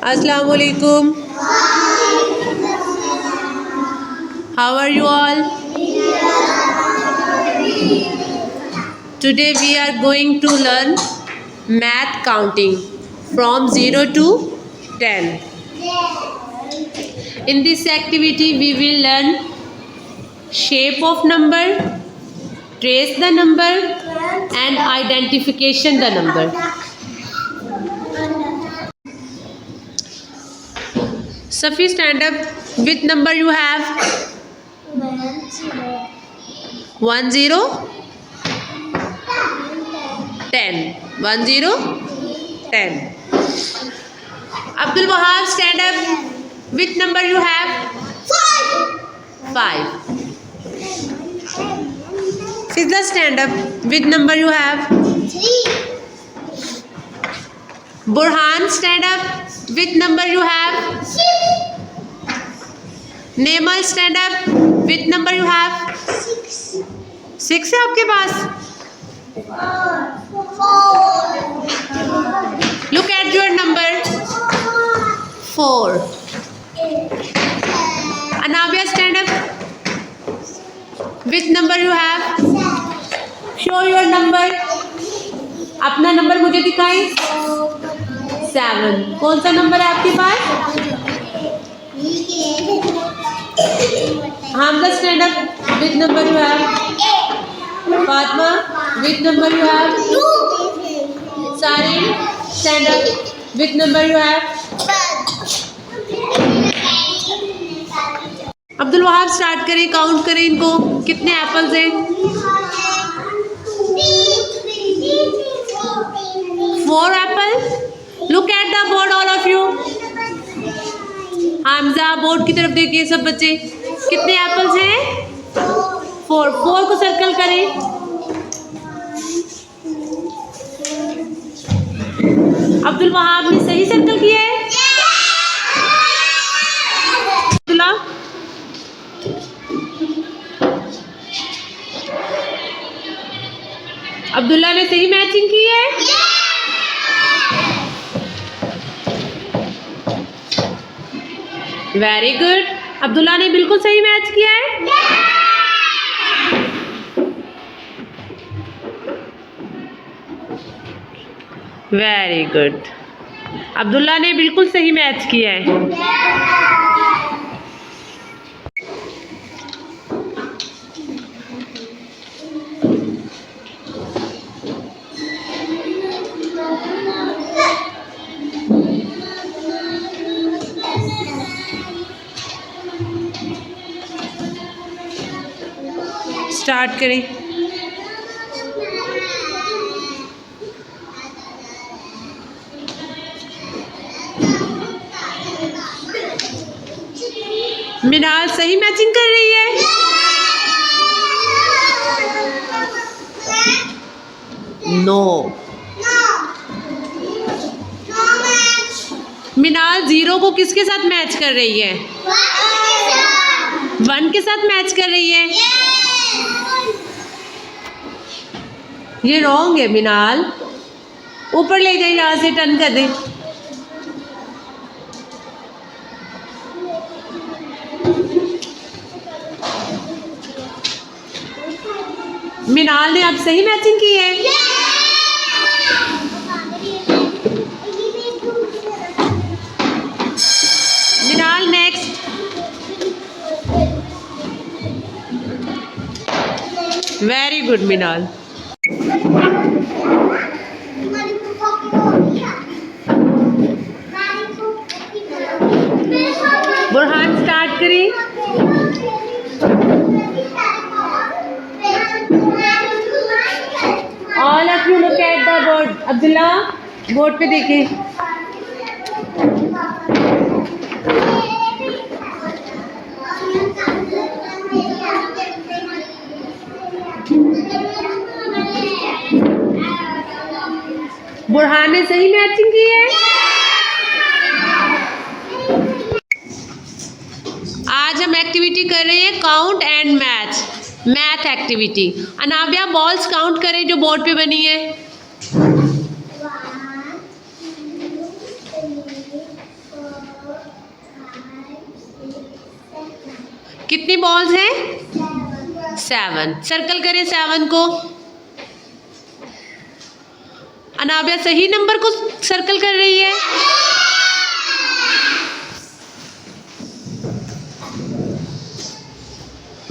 Assalamu alaikum. How are you all? Today we are going to learn math counting from 0 to 10. In this activity we will learn shape of number, trace the number and identification the number. Safi, stand up. Which number you have? 1 0 10. 1 0 10. Abdul Wahab, stand up. Which number you have? 5. Fizla, stand up. Which number you have? 3. Burhan, stand up. Which number you have? 6. Nemal, stand up. Which number you have? 6. 6 है आपके पास? 4. Look at your number. 4. Anavya, stand up. Which number you have? Show your number. अपना number मुझे दिखाएं. 7. कौन सा number है आपके पास? Hamza, stand up. Which number you have? 8. Fatma, which number you have? 2. Sarin, stand up. Which number you have? 1. Abdul Wahab, start करें. Count करें इनको. कितने एप्पल्स हैं? 4 apple. Look at the board all of you. Hamza, board की तरफ देखिए सब बच्चे. कितने एप्पल्स हैं? 4. 4 को सर्कल करें. अब्दुल वहाब ने सही सर्कल किया है. अब्दुल्ला, अब्दुल्ला ने सही मैचिंग की है. Very good. अब्दुल्ला ने बिल्कुल सही मैच किया है. Very good. अब्दुल्ला ने बिल्कुल सही मैच किया है. स्टार्ट करें. मिनाल सही मैचिंग कर रही है. नो. मिनाल 0 को किसके साथ मैच कर रही है? 1 के साथ मैच कर रही है. ये रॉन्ग है मिनाल. ऊपर ले जाए, यहाँ से टर्न कर दे. मिनाल ने अब सही मैचिंग की है. मिनाल नेक्स्ट. वेरी गुड मिनाल. बुरहान, स्टार्ट करें. All of you look at the board. Abdullah, board पे देखें. बुरहान ने सही मैचिंग की है. आज हम एक्टिविटी कर रहे हैं count and math activity. Anavya, balls count करें जो बोर्ड पे बनी है. 1 2 3 कितनी बॉल्स हैं? 7। सर्कल करें 7 को। अनाबिया सही नंबर को सर्कल कर रही है।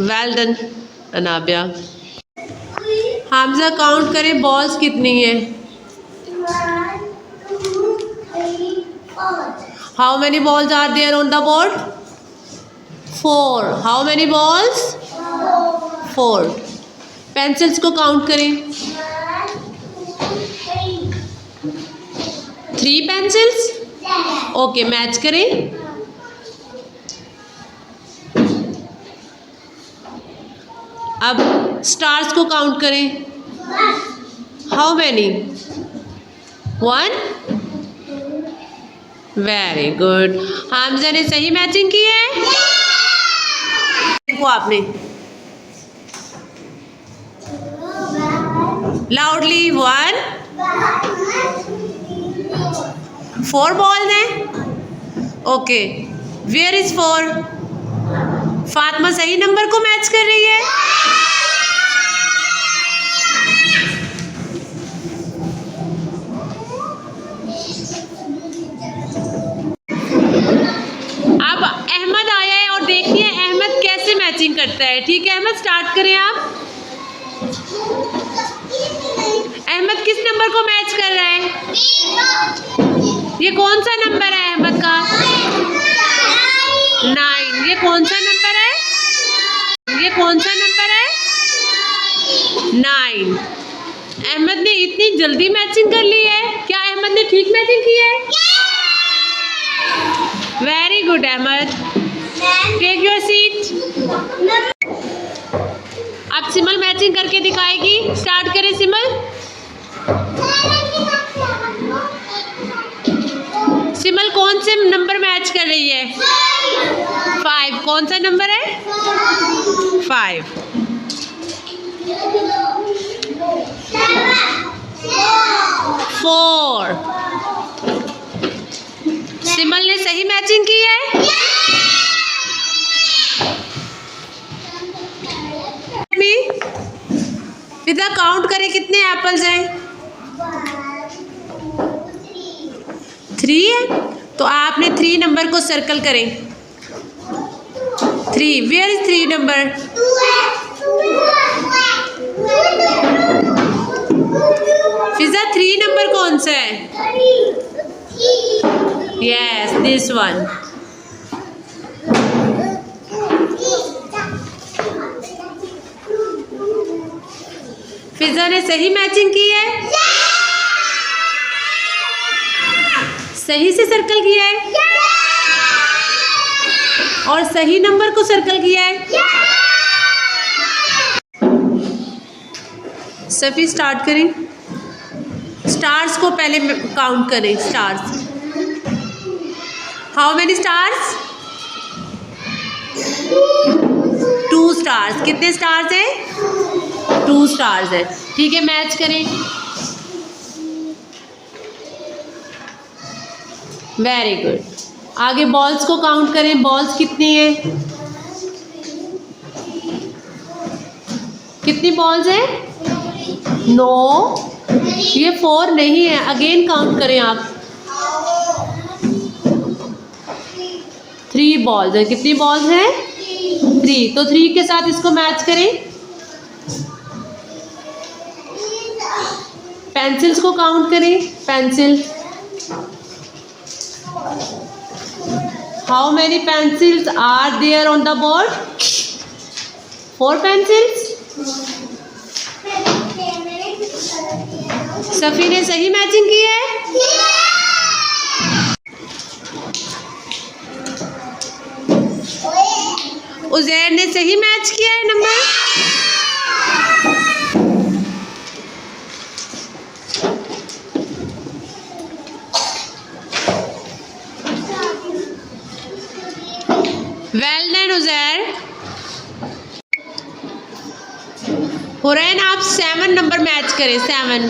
Well done Anabia. Hamza count करें बॉल्स कितनी है? 1, 2, 3, 4. How many balls are there on the board? 4। How many balls? 4। Pencils को काउंट करें। 1, 2, 3. 3 पेंसिल्स। ओके, मैच करें। अब स्टार्स को काउंट करें। How many? 1। Very good. Hamza ने सही मैचिंग की है। देखो आपने लाउडली 1। 4 बॉल हैं। Okay, where is 4? फातिमा सही नंबर को मैच कर रही है। अब अहमद आया है और देखिए अहमद कैसे मैचिंग करता है। ठीक है अहमद, स्टार्ट करें आप। अहमद किस नंबर को मैच कर रहा है? ये कौन सा नंबर है अहमद का? 9। ये कौन सा नंबर है? ये कौन सा नंबर है? 9। अहमद ने इतनी जल्दी मैचिंग कर ली है। क्या अहमद ने ठीक मैचिंग की है? Very good Ahmad. Take your seat. अब सिमल मैचिंग करके दिखाएगी। स्टार्ट करें सिमल। सिमल कौन से नंबर मैच कर रही है? 5। कौन सा नंबर है? 5। 4। सिमल ने सही मैचिंग की है। फिजा काउंट करें कितने एप्पल्स हैं? 3 है। तो आपने 3 नंबर को सर्कल करें। 3। Where is 3 number? Fiza 3 number कौन सा है? Yes, this one. फिजा ने सही मैचिंग की है। सही से सर्कल किया है और सही नंबर को सर्कल किया है। सफी स्टार्ट करें। स्टार्स को पहले काउंट करें। Stars, how many stars? 2 stars. कितने स्टार्स हैं? 2 स्टार्स है। ठीक है, मैच करें। Very good. आगे बॉल्स को काउंट करें। बॉल्स कितनी है? कितनी बॉल्स है? 9। ये 4 नहीं है। अगेन काउंट करें आप। 3 बॉल्स है। कितनी बॉल्स हैं? 3। तो 3 के साथ इसको मैच करें। पेंसिल्स को काउंट करें। Pencil, how many pencils are there on the board? 4 pencils. Safi ने सही मैचिंग की है। उजैर ने सही मैच किया है number. Well done Uzair. Hurain आप 7 नंबर मैच करें। 7।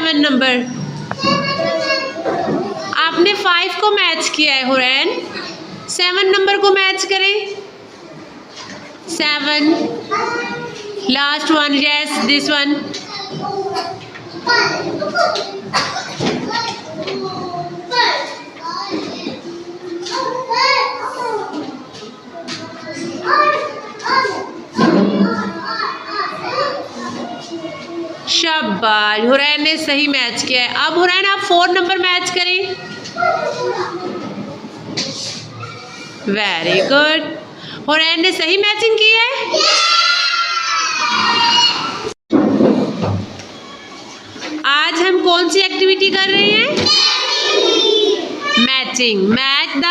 7 नंबर? आपने 5 को मैच किया है हुरैन, 7 नंबर को मैच करें। 7 last one, yes this one. शाबाश, हुरैन ने सही मैच किया है। अब हुरैन आप 4 नंबर मैच करें। वेरी गुड, हुरैन ने सही मैचिंग की है। आज हम कौन सी एक्टिविटी कर रहे हैं? Matching, match the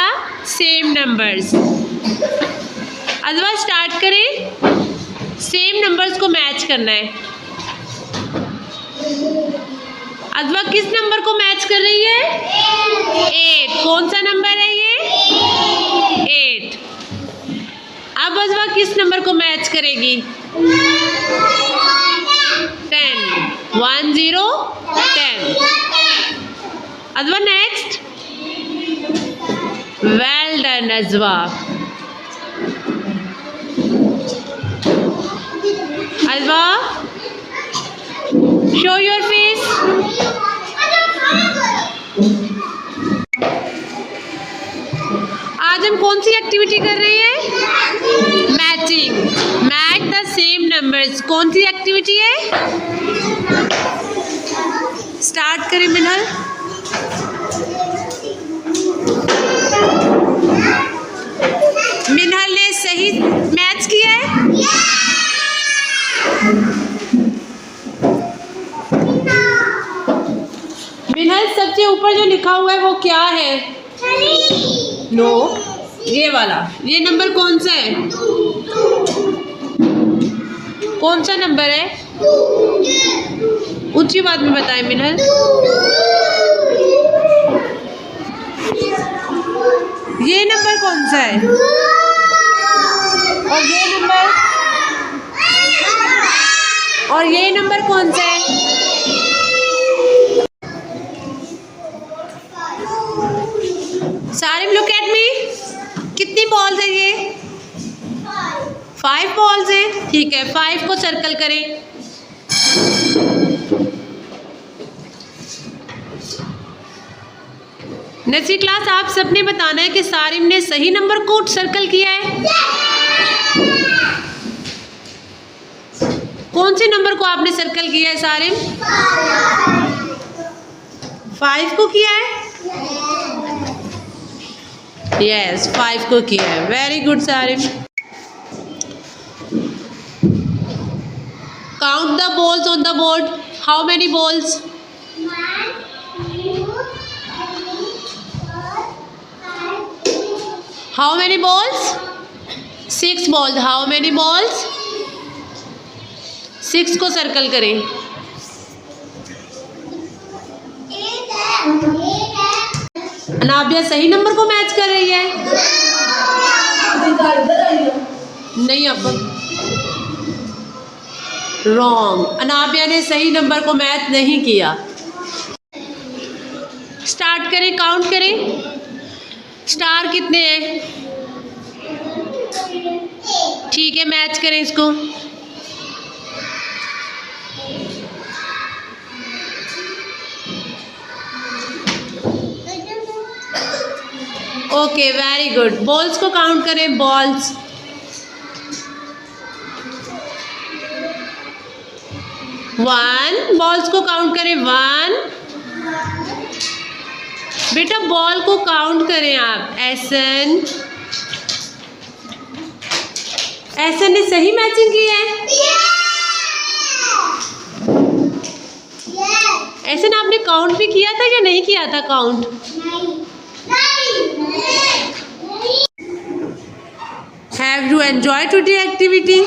same numbers. अथवा स्टार्ट करें, सेम नंबर्स को मैच करना है। अथवा किस नंबर को मैच कर रही है? 8। कौन सा नंबर है ये? 8। अब अथवा किस नंबर को मैच करेगी? 10। 1 0 10। अथवा next. Well done Ajwa. Ajwa, show your face. आज हम कौन सी एक्टिविटी कर रहे हैं? Matching, match the same numbers. कौन सी एक्टिविटी है? स्टार्ट करें मिनल। मिनल ने सही मैच किया है। मिनल, सबसे ऊपर जो लिखा हुआ है वो क्या है? नो, ये वाला। ये नंबर कौन सा है? कौन सा नंबर है? ऊंची बात में बताएं मिनल। ये नंबर कौन सा है? और ये नंबर? और ये नंबर कौन सा है? Sarim, look at me. कितनी बॉल्स है ये? 5 बॉल्स हैं। ठीक है, 5 को सर्कल करें। नेक्स्ट क्लास आप सबने बताना है कि सारिम ने सही नंबर को सर्कल किया है। कौन से नंबर को आपने सर्कल किया है सारिम? 5 को किया है। यस, 5 को किया है। Very good Sarim. Count the balls on the board. How many balls? 1 2 3 4 5 how many balls? 6 balls. How many balls? 6 को सर्कल करें। 8 है। अनाबिया सही नंबर को मैच कर रही है। नहीं, अब रॉन्ग। अनाबिया ने सही नंबर को मैच नहीं किया। स्टार्ट करें, काउंट करें। स्टार कितने हैं? ठीक है, मैच करें इसको। Okay, very good. बॉल्स को काउंट करें। बॉल्स 1। बॉल्स को काउंट करें। 1। बेटा बॉल को काउंट करें आप। एसन, एसन ने सही मैचिंग की है। एसन, आपने काउंट भी किया था या नहीं किया था count? Have you enjoyed today's activity?